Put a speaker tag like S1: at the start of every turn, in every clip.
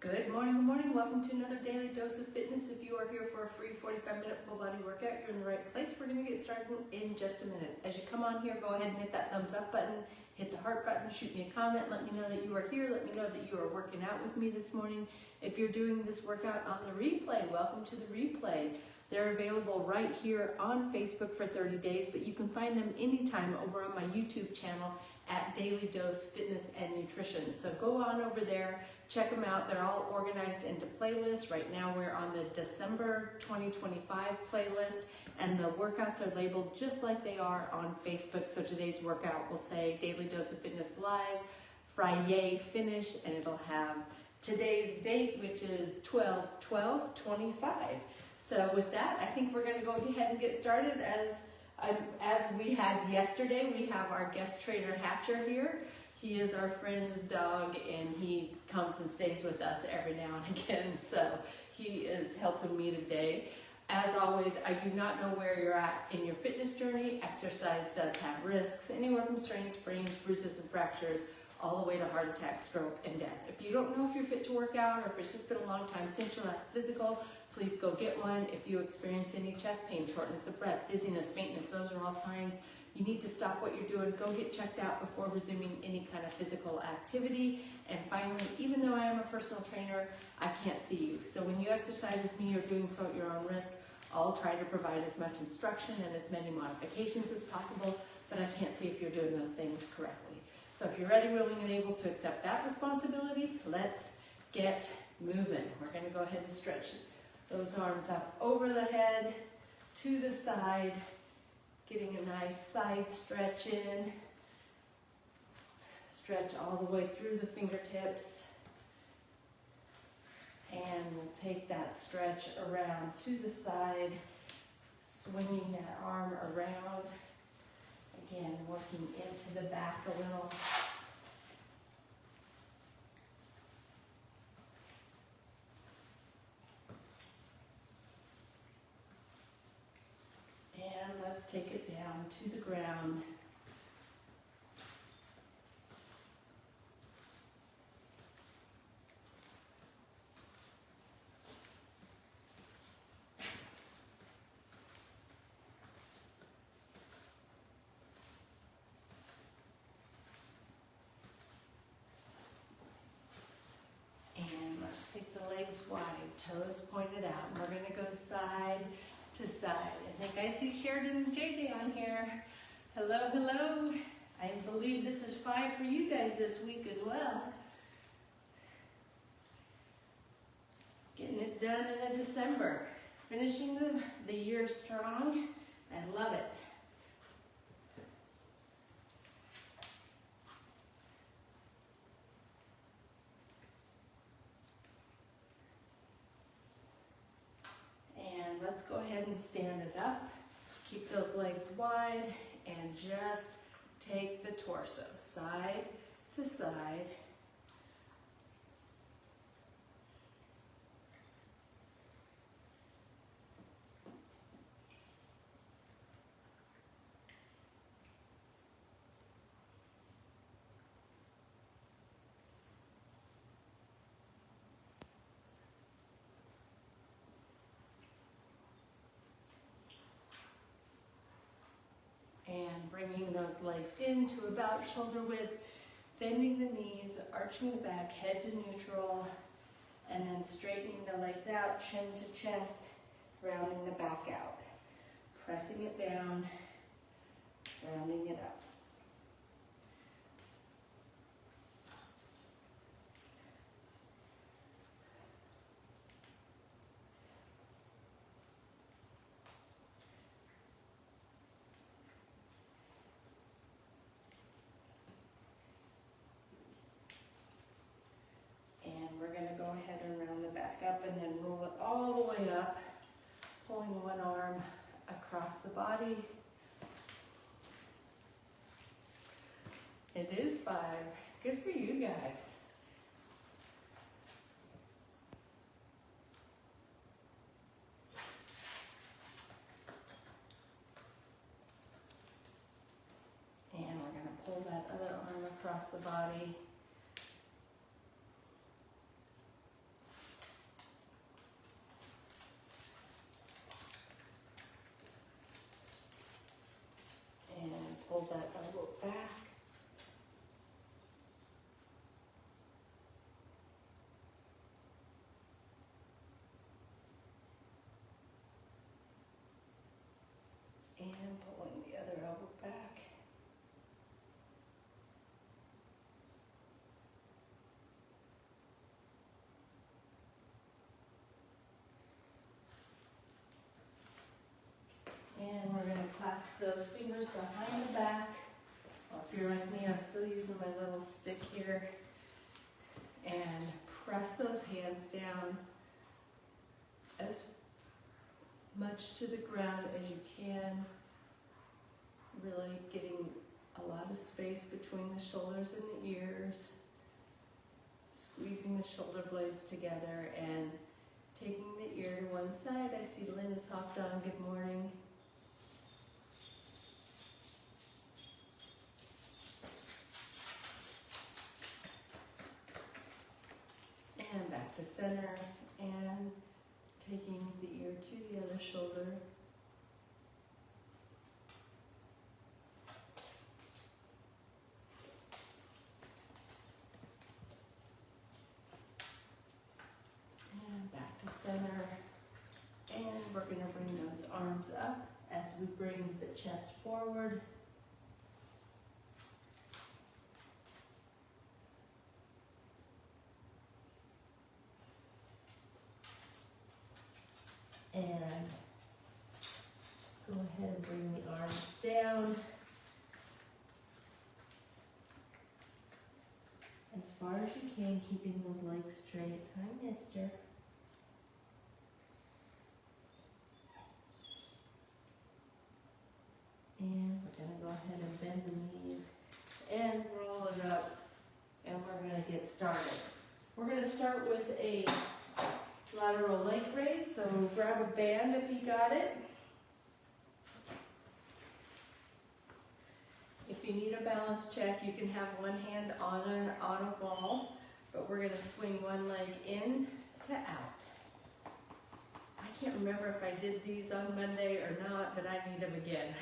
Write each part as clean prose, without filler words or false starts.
S1: Good morning. Welcome to another daily dose of fitness. If you are here for a free 45-minute full body workout, you're in the right place. We're going to get started in just a minute. As you come on here, go ahead and hit that thumbs up button, hit the heart button, shoot me a comment, let me know that you are here, let me know that you are working out with me this morning. If you're doing this workout on the replay, welcome to the replay. They're available right here on Facebook for 30 days, but you can find them anytime over on my YouTube channel at Daily Dose Fitness and Nutrition. So go on over there, check them out. They're all organized into playlists. Right now we're on the December 2025 playlist, and the workouts are labeled just like they are on Facebook. So today's workout will say Daily Dose of Fitness Live, FriYay Finish, and it'll have today's date, which is 12/12/25. So with that, I think we're going to go ahead and get started. As we had yesterday, we have our guest trainer Hatcher here. He is our friend's dog, and he comes and stays with us every now and again. So he is helping me today. As always, I do not know where you're at in your fitness journey. Exercise does have risks, anywhere from strains, sprains, bruises, and fractures, all the way to heart attack, stroke, and death. If you don't know if you're fit to work out, or if it's just been a long time since your last physical, please go get one. If you experience any chest pain, shortness of breath, dizziness, faintness, those are all signs you need to stop what you're doing. Go get checked out before resuming any kind of physical activity. And finally, even though I am a personal trainer, I can't see you. So when you exercise with me, you're doing so at your own risk. I'll try to provide as much instruction and as many modifications as possible, but I can't see if you're doing those things correctly. So if you're ready, willing, and able to accept that responsibility, let's get moving. We're going to go ahead and stretch those arms up over the head, to the side, getting a nice side stretch in. Stretch all the way through the fingertips. And we'll take that stretch around to the side, swinging that arm around. Again, working into the back a little. And let's take it down to the ground. And let's take the legs wide, toes pointed out. And we're going to go side to side. I think I see Sheridan and JJ on here. Hello. I believe this is 5 for you guys this week as well. Getting it done in December. Finishing the year strong. I love it. Let's go ahead and stand it up. Keep those legs wide and just take the torso side to side. And bringing those legs into about shoulder width, bending the knees, arching the back, head to neutral, and then straightening the legs out, chin to chest, rounding the back out. Pressing it down, rounding it up. We're going to go ahead and round the back up and then roll it all the way up, pulling one arm across the body. It is 5. Good for you guys. And we're going to pull that other arm across the body. clasp those fingers behind the back. Well, if you're like me, I'm still using my little stick here. And press those hands down as much to the ground as you can. Really getting a lot of space between the shoulders and the ears. Squeezing the shoulder blades together and taking the ear to one side. I see Lynn has hopped on. Good morning. And back to center and taking the ear to the other shoulder. And back to center. And we're going to bring those arms up as we bring the chest forward. And go ahead and bring the arms down as far as you can, keeping those legs straight. Hi, mister. And we're going to go ahead and bend the knees and roll it up, and we're going to get started. We're going to start with a lateral leg raise, so grab a band if you got it. If you need a balance check, you can have one hand on a wall, but we're going to swing one leg in to out. I can't remember if I did these on Monday or not, but I need them again.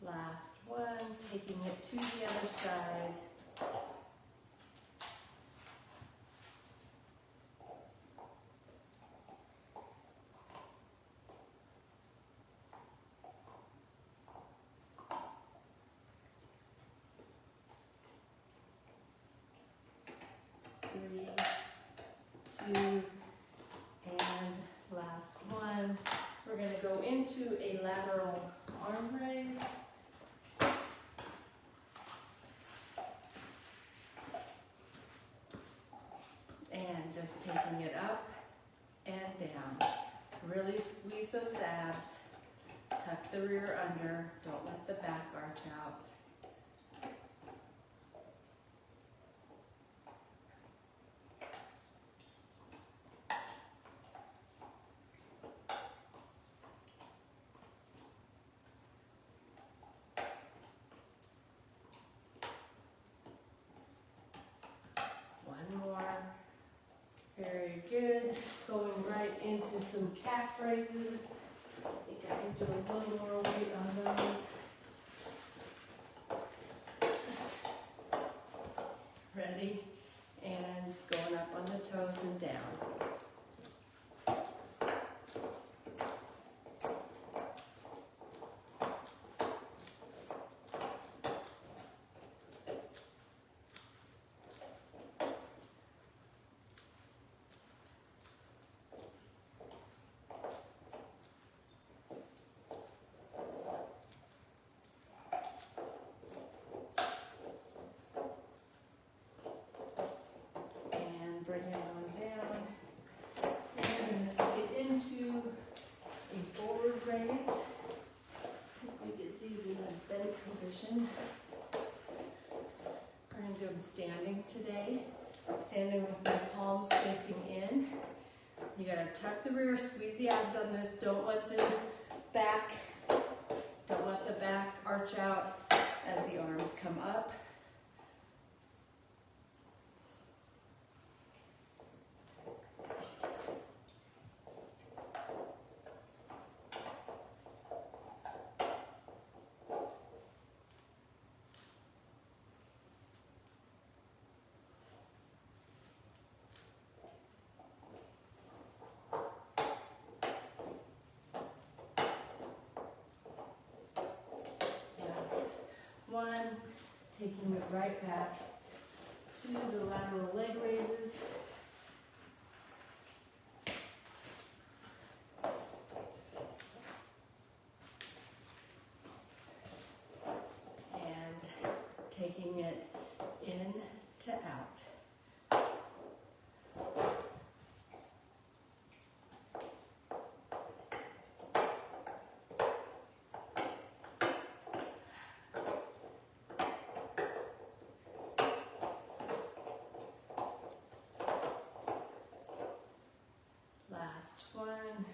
S1: Last one, taking it to the other side. Three, two, and last one. We're going to go into a lateral arm raise. And just taking it up and down. Really squeeze those abs. Tuck the rear under. Don't let the back arch out. One more. Very good. Going right into some calf raises. I think I can do a little more weight on those. Ready? And going up on the toes and down. Bring it on down. We're going to take it into a forward raise. We get these in a bent position. We're going to do them standing today. Standing with my palms facing in. You got to tuck the rear, squeeze the abs on this. Don't let the back arch out as the arms come up. right back to the lateral leg raises. And taking it in to out. Last one.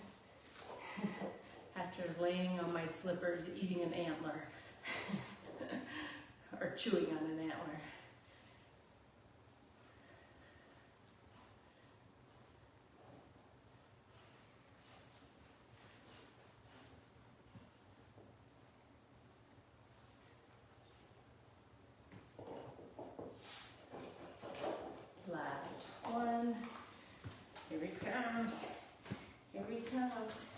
S1: After laying on my slippers, eating an antler. Or chewing on an antler. Last one. Here he comes. Here he comes.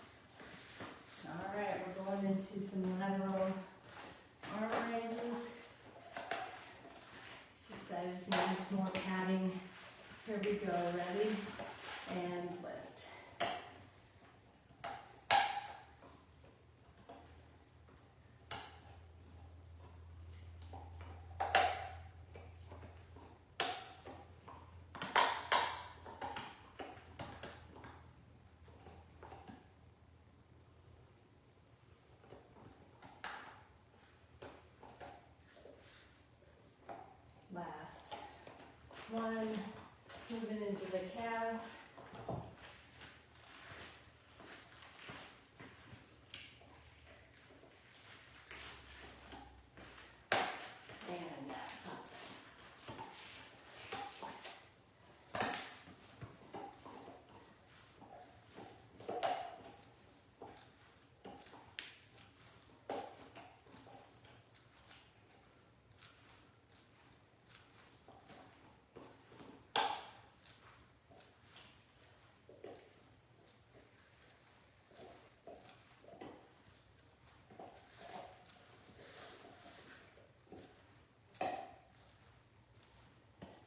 S1: All right, we're going into some lateral arm raises. Decided if it needs more padding. Here we go. Ready? And lift. Last one, moving into the calves. And up.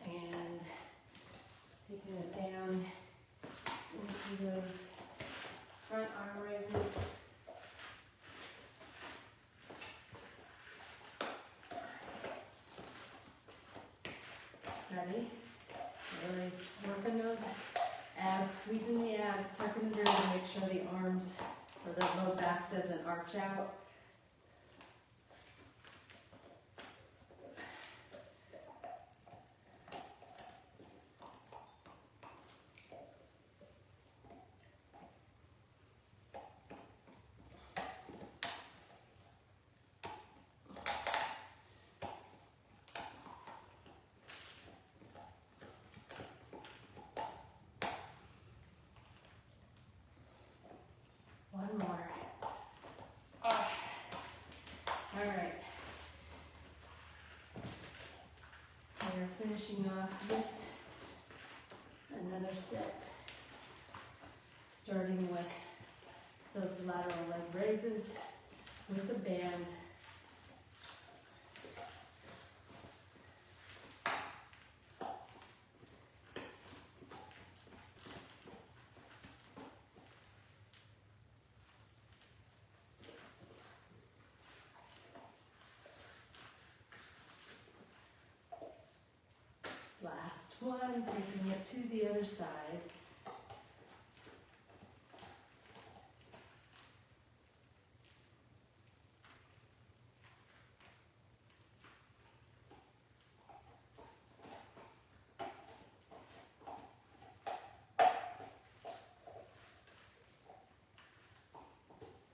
S1: And taking it down into those front arm raises. Ready? Really working those abs, squeezing the abs, tucking them down to make sure the arms or the low back doesn't arch out. One more. Ah. All right. We're finishing off with another set. Starting with those lateral leg raises with the band. Last one, taking it to the other side.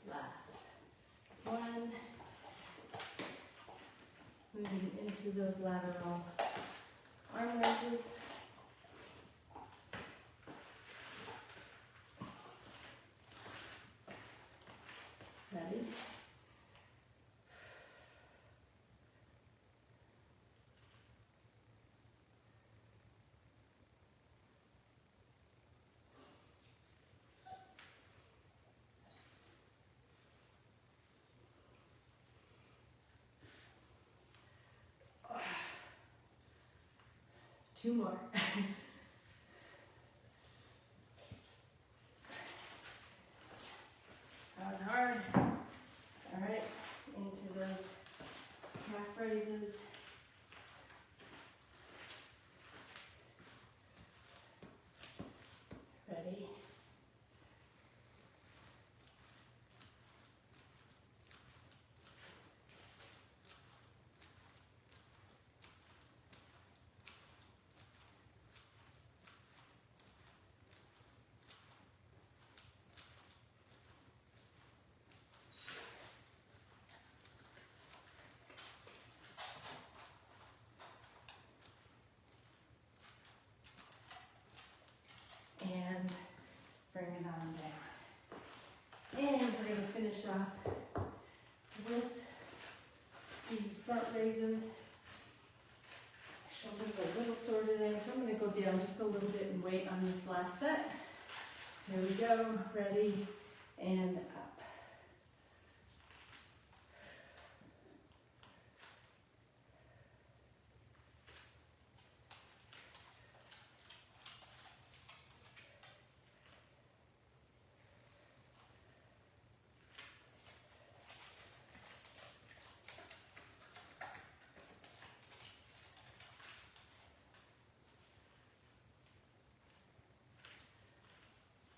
S1: Last one. Moving into those lateral arm raises. Ready? 2 more. That was hard. All right, into those calf raises. Ready? And bring it on down. And we're going to finish off with the front raises. My shoulders are a little sore today, so I'm going to go down just a little bit and wait on this last set. Here we go, ready, and up.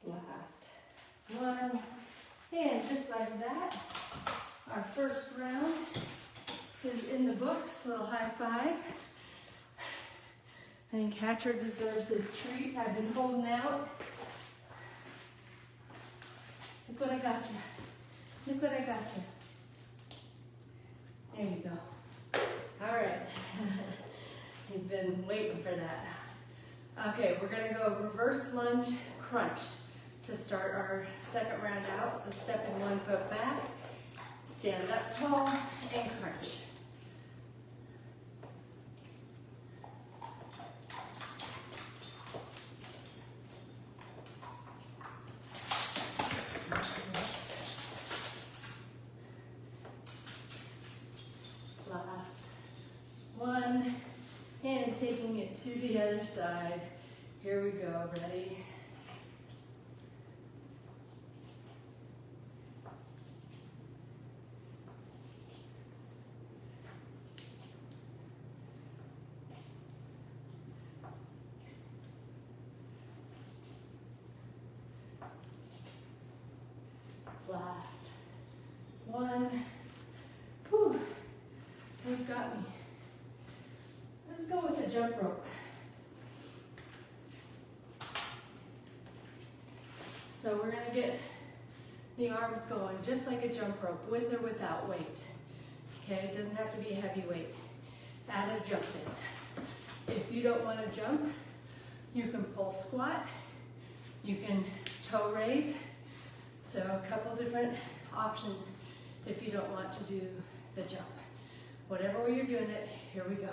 S1: Last one, and just like that, our first round is in the books. Little high five. I think Hatcher deserves his treat. I've been holding out. Look what I got you. Look what I got you. There you go. All right. He's been waiting for that. Okay, we're gonna go reverse lunge crunch to start our second round out. So stepping 1 foot back, stand up tall, and crunch. Last one, and taking it to the other side. Here we go, ready? Last one. Whew, those got me. Let's go with a jump rope. So we're gonna get the arms going just like a jump rope, with or without weight. Okay, it doesn't have to be a heavy weight. Add a jump in. If you don't want to jump, you can pull squat, you can toe raise. So a couple different options if you don't want to do the jump. Whatever way you're doing it, here we go.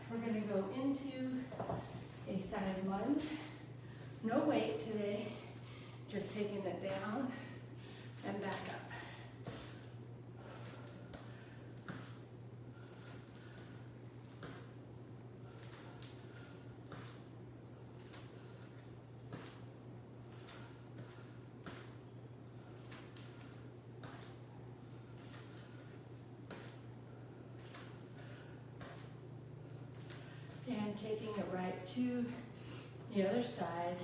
S1: We're going to go into a side lunge. No weight today, just taking it down and back up. And taking it right to the other side.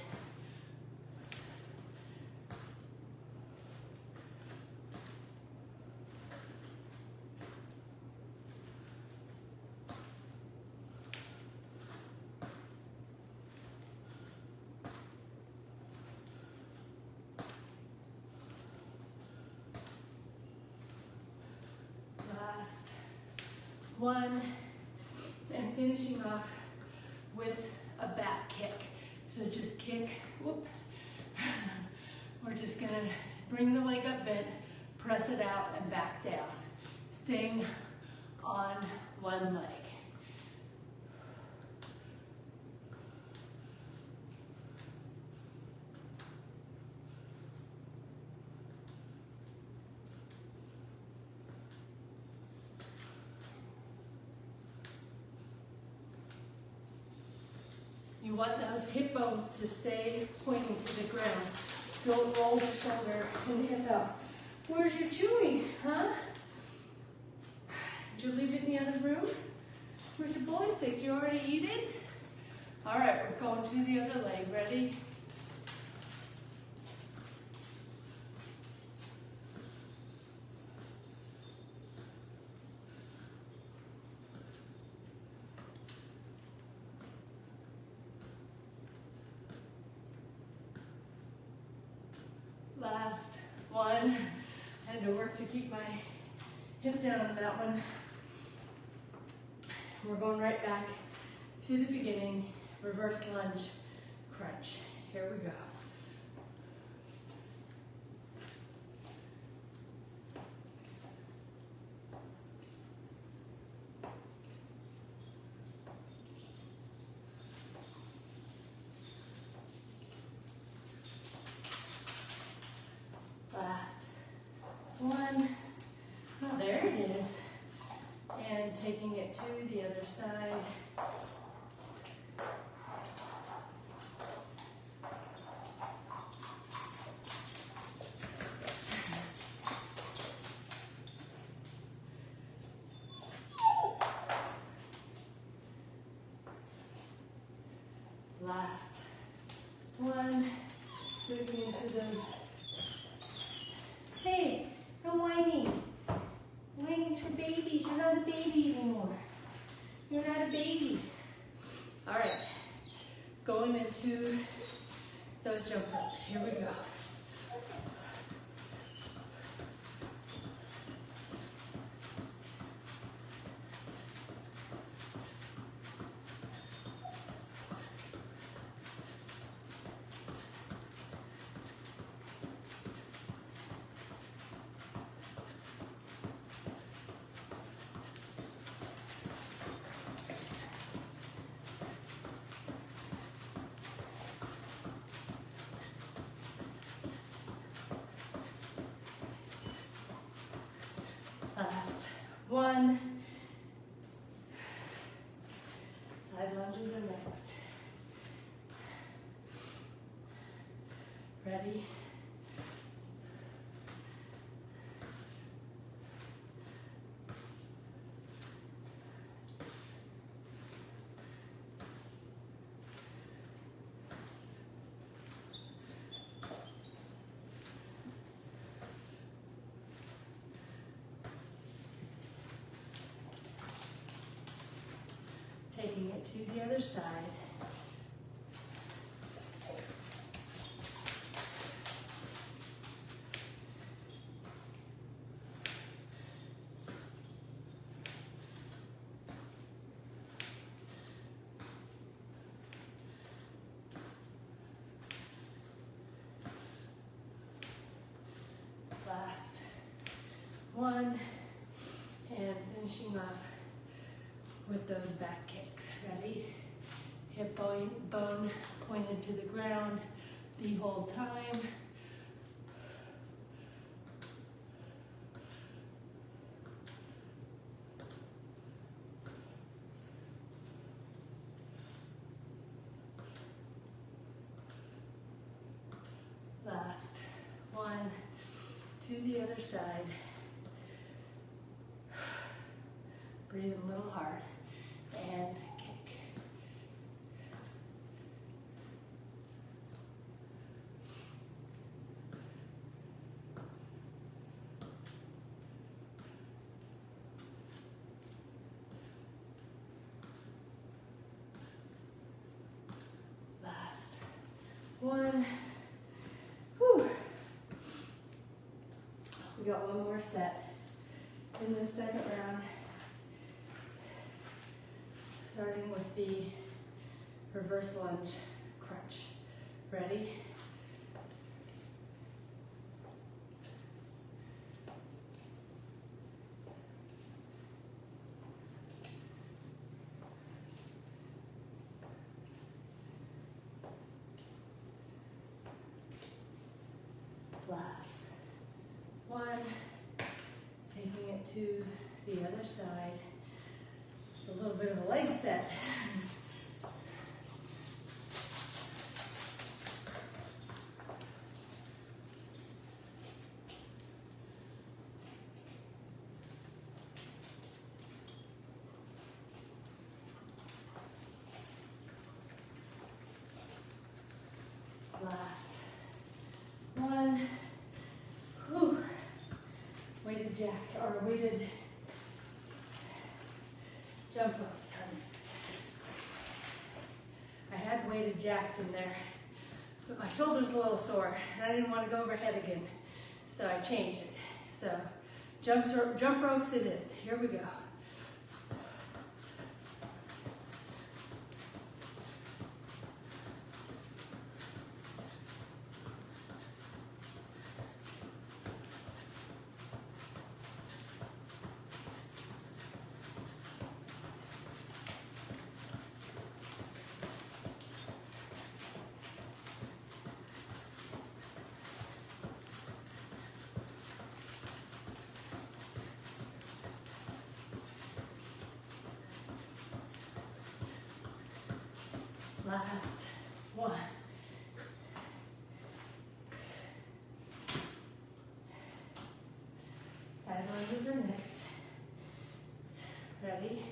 S1: one, and finishing off with a back kick. So just kick, whoop. We're just gonna bring the leg up bent, press it out and back down. Staying on one leg. You want those hip bones to stay pointing to the ground. Don't roll the shoulder and hip out. Where's your chewy, huh? Did you leave it in the other room? Where's your boy stick? Did you already eat it? All right, we're going to the other leg. Ready? Last one. I had to work to keep my hip down on that one. We're going right back to the beginning. Reverse lunge, crunch. Here we go. Last one. Oh, there it is. And taking it to the other side. Last one. Moving into those. Hey, no whining. Whining's for babies. You're not a baby anymore. You're not a baby. All right. Going into those jump ropes. Here we go. Last one. Side lunges are next. Ready? Taking it to the other side. Last one, and finishing off with those back kicks. Ready? Hip bone pointed to the ground the whole time. Last one, to the other side. Breathe a little hard and kick. Last one. Whew. We got one more set in this second round. Starting with the reverse lunge crunch. Ready? Last one. Taking it to the other side. It's a little bit of a leg set. Last one. Whew. Weighted jacks or weighted jump ropes are next. I had weighted jacks in there, but my shoulder's a little sore and I didn't want to go overhead again, so I changed it. So jump ropes it is. Here we go. Last one. Side lunges are next. Ready?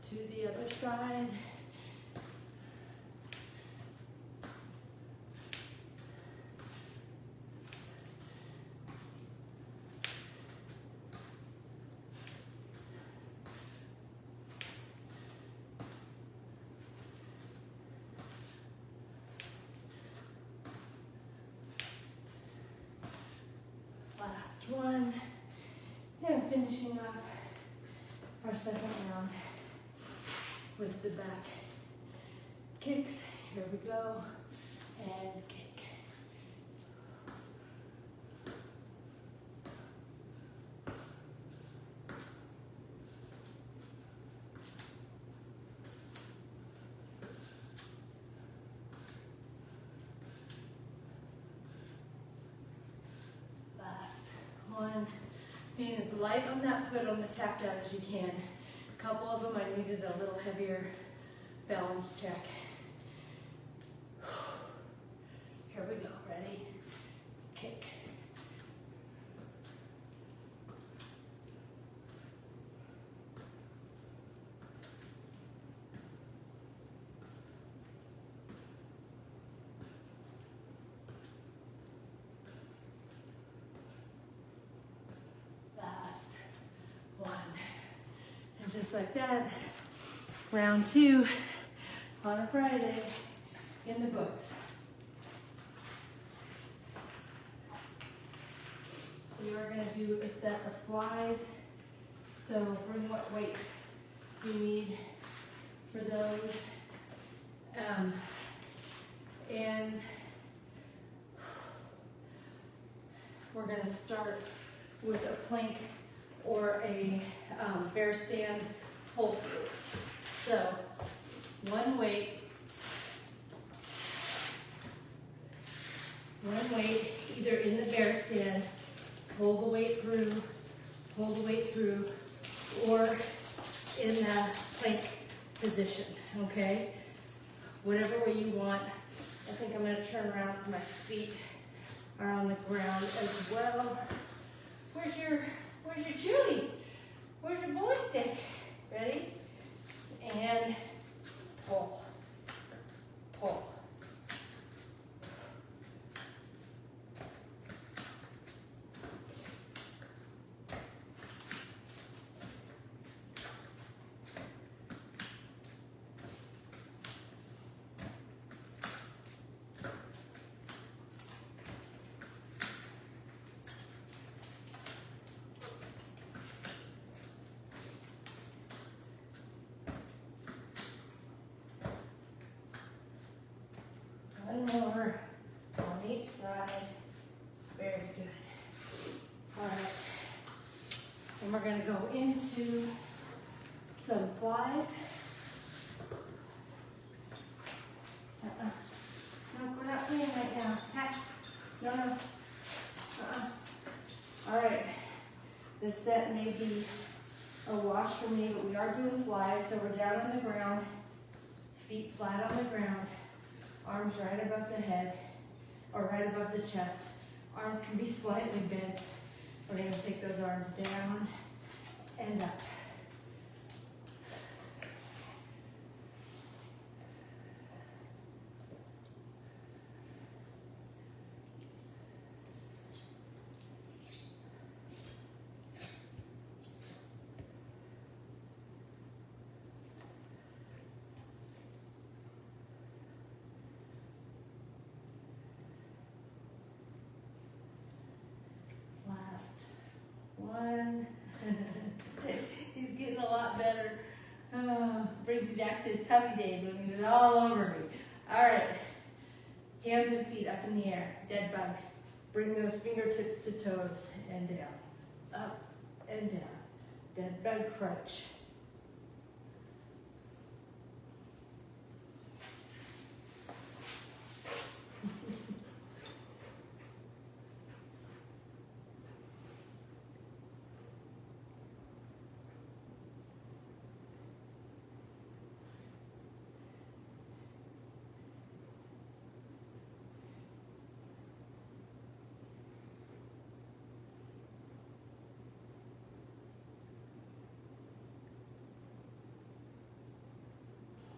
S1: To the other side. Last one. And finishing up our second round with the back kicks. Here we go, and kick. Last one. Being as light on that foot on the tap down as you can. A couple of them I needed a little heavier balance check. Here we go, ready? Kick. Last one. And just like that, round 2 on a Friday in the books. We are going to do a set of flies, so bring what weights you need for those. And we're going to start with a plank or a bear stand pull through. So one weight either in the bear stand, pull the weight through, or in the plank position, okay? Whatever way you want. I think I'm gonna turn around so my feet are on the ground as well. Where's your chewy? Where's your bullet stick? Ready? And pull, pull. One more on each side. Very good. All right. And we're going to go into some flies. No, we're not playing right now. Catch. No. All right. This set may be a wash for me, but we are doing flies, so we're down on the ground, feet flat on the ground, arms right above the head, or right above the chest. Arms can be slightly bent. We're going to take those arms down and up. One. He's getting a lot better. Brings me back to his puppy days when he was all over me. All right. Hands and feet up in the air. Dead bug. Bring those fingertips to toes and down. Up and down. Dead bug crunch.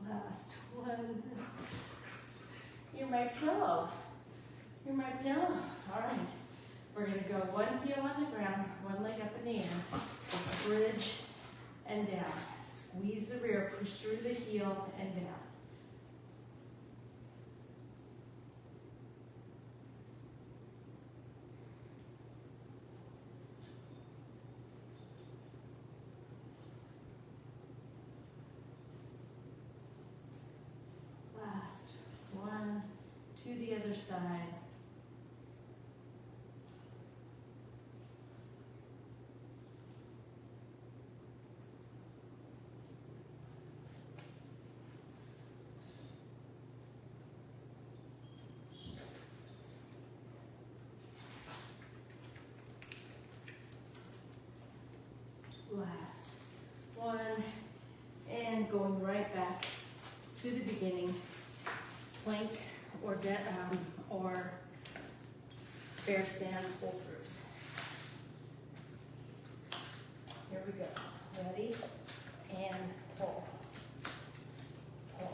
S1: Last one. You're my pillow. You're my pillow. All right. We're going to go one heel on the ground, one leg up in the air, bridge and down. Squeeze the rear, push through the heel and down. Last one, to the other side. Last one, and going right back to the beginning, plank or bear stand pull-throughs. Here we go. Ready? And pull. Pull.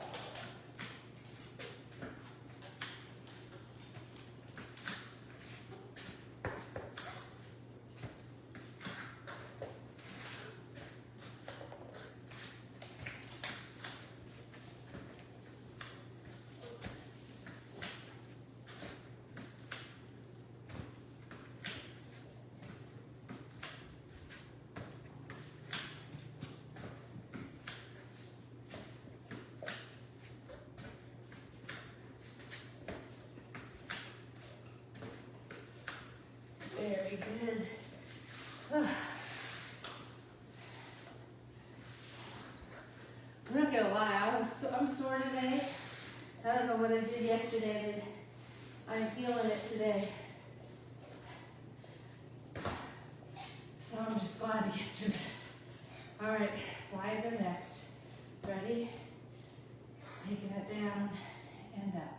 S1: Very good. I'm not gonna lie, I'm sore today. I don't know what I did yesterday, but I'm feeling it today. So I'm just glad to get through this. All right, flies are next. Ready? Taking it down and up.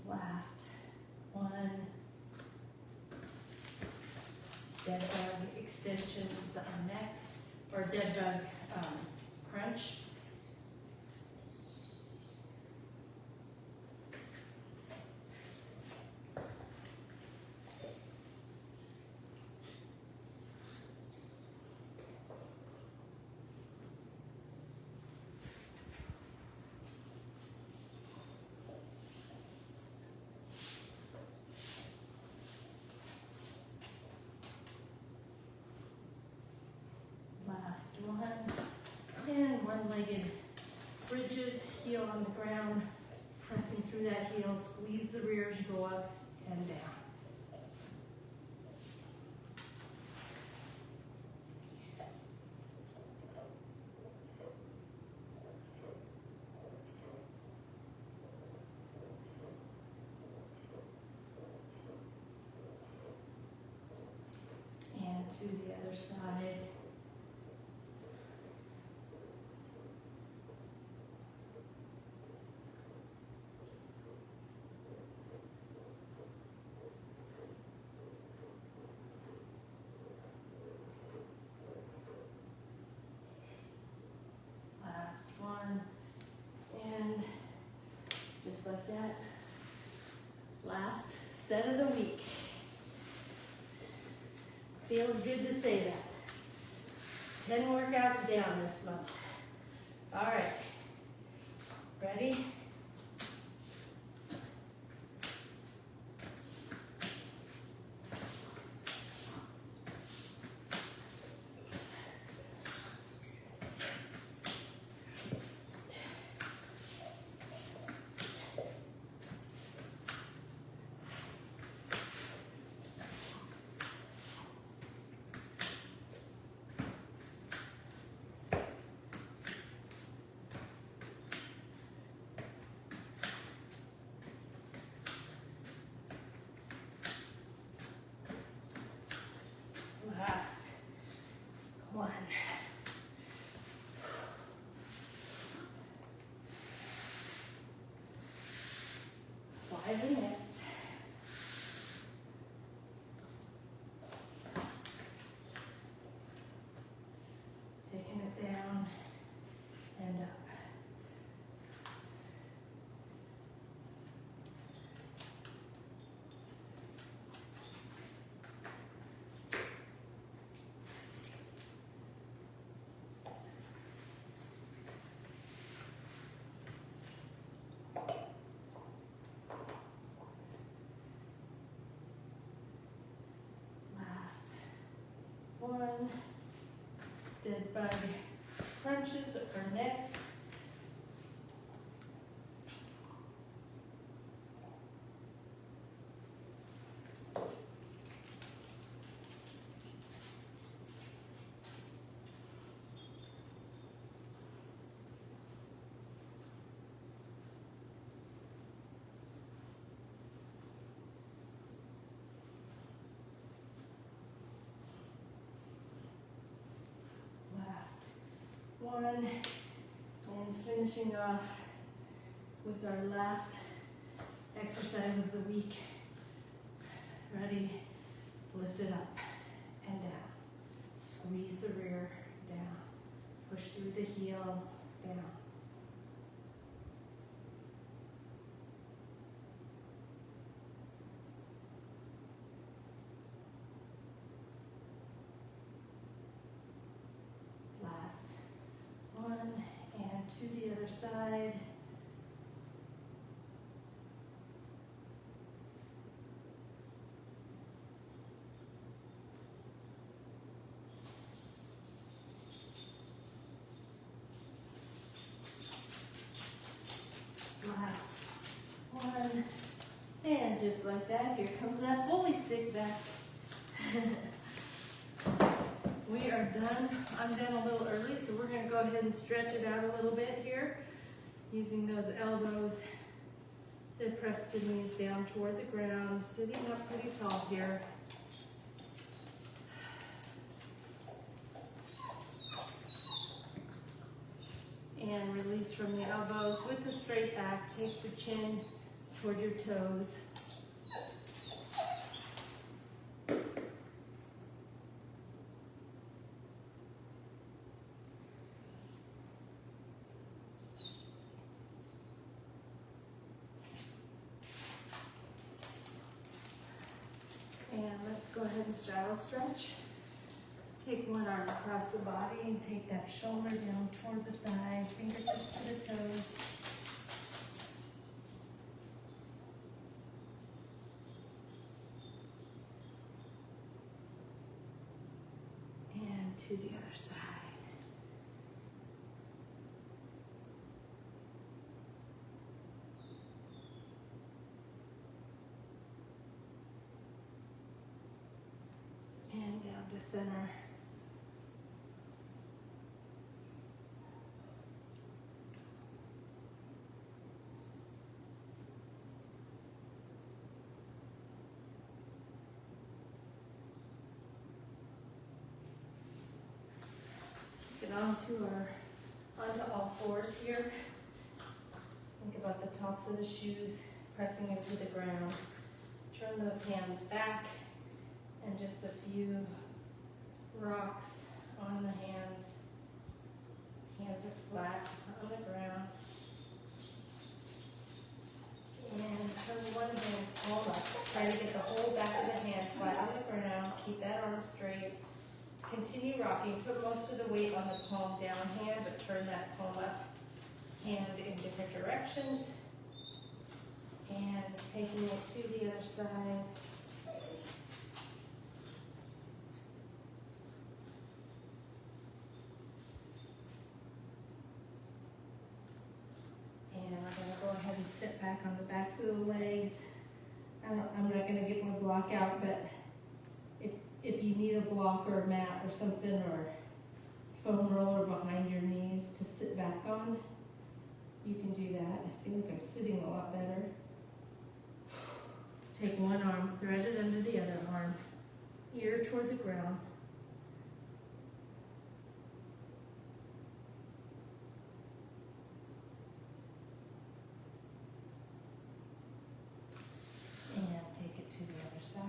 S1: Last one. Dead bug extensions are next, or dead bug crunch. one-legged bridges, heel on the ground, pressing through that heel, squeeze the rear as you go up and down. And to the other side. Last one. And just like that, last set of the week. Feels good to say that. 10 workouts down this month. All right, ready? Last one. 5 minutes. Taking it down and up. One. Dead bug crunches are next. One, and finishing off with our last exercise of the week. Ready? Lift it up and down. Squeeze the rear down. Push through the heel down. One, and to the other side. Last one, and just like that, here comes that bully stick back. We are done. I'm done a little early, so we're going to go ahead and stretch it out a little bit here, using those elbows to press the knees down toward the ground, sitting up pretty tall here. And release from the elbows with the straight back. Take the chin toward your toes. Go ahead and straddle stretch. Take one arm across the body and take that shoulder down toward the thigh, fingertips to the toes. And to the other side. to center. Get onto all fours here. Think about the tops of the shoes pressing into the ground. Turn those hands back, and just a few rocks on the hands. Hands are flat on the ground. And turn one hand all up. Try to get the whole back of the hand flat on the ground. Keep that arm straight. Continue rocking. Put most of the weight on the palm down hand, but turn that palm up hand in different directions. And taking it to the other side. And we're going to go ahead and sit back on the backs of the legs. I'm not going to get my block out, but if you need a block or a mat or something, or foam roller behind your knees to sit back on, you can do that. I feel like I'm sitting a lot better. Take one arm, thread it under the other arm, ear toward the ground. And take it to the other side.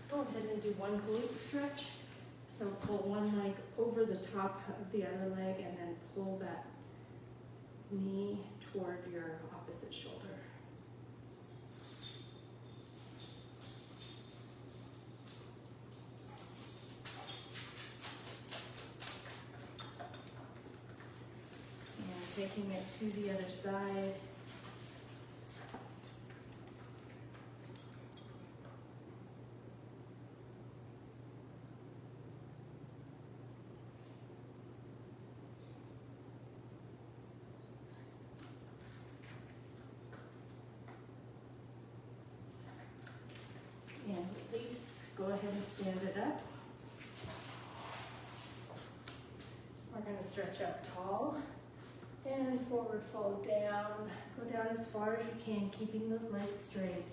S1: Go ahead and do one glute stretch. So pull one leg over the top of the other leg, and then pull that knee toward your opposite shoulder. And taking it to the other side. And release. Go ahead and stand it up. We're going to stretch up tall and forward fold down. Go down as far as you can, keeping those legs straight.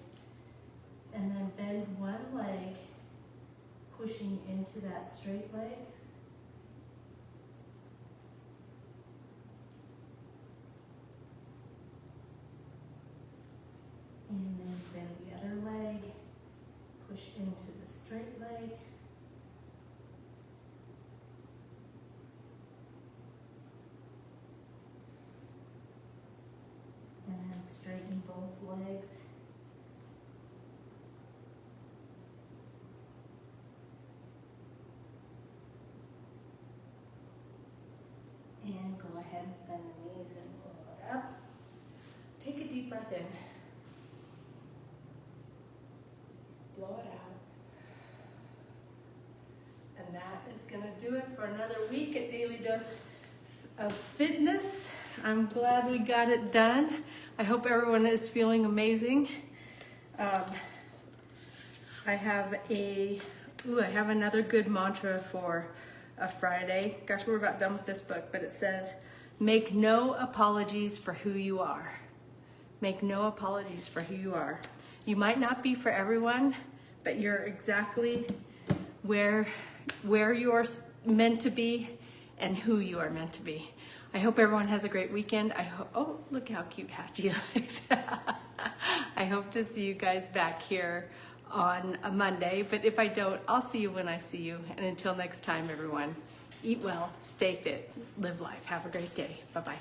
S1: And then bend one leg, pushing into that straight leg. And then bend the other leg. Push into the straight leg. And then straighten both legs. And go ahead and bend the knees and roll it up. Take a deep breath in. Blow it out. And that is going to do it for another week at Daily Dose of Fitness. I'm glad we got it done. I hope everyone is feeling amazing. I have another good mantra for a Friday. Gosh, we're about done with this book, but it says, make no apologies for who you are. Make no apologies for who you are. You might not be for everyone, but you're exactly where you are meant to be and who you are meant to be. I hope everyone has a great weekend. Oh, look how cute Hatchie looks. I hope to see you guys back here on a Monday, but if I don't, I'll see you when I see you. And until next time, everyone, eat well, stay fit, live life. Have a great day. Bye-bye.